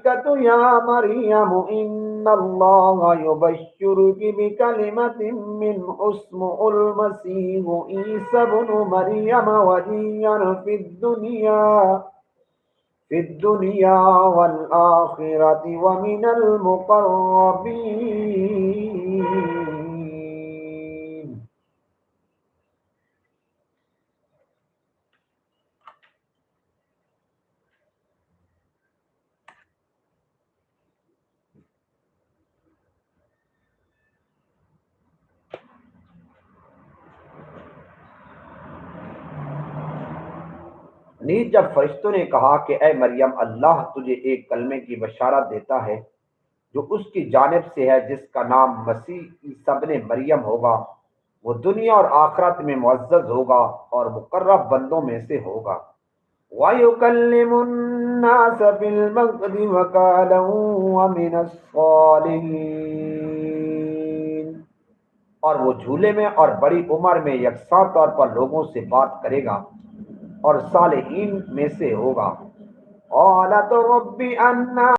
मलाइकतु या मरियम इन्नल्लाहा युबश्शिरुकी बिकलिमतिन मिन्हु इस्मुहुल मसीहु ईसा इब्नु मरियम वजिय्यन फिद्दुनिया वल आखिरति व मिनल मुक़र्रबीन। नीज जब फरिश्तों ने कहा कि ए मरियम, अल्लाह तुझे एक कलमे की बशारत देता है जो उसकी जानिब से है, जिसका नाम मसीह ईसा इब्न मरियम होगा। वो दुनिया और आखिरत में मुअज़्ज़ज़ होगा और मुकर्रब बंदों में से होगा। वयुकल्लिमुन्नास फिल महदी व कहलन व मिनस सालिहीन। और वो झूले में और बड़ी उम्र में यकसा तौर पर लोगों से बात करेगा और सालेहीन में से होगा। औला तो रब्बी अन्ना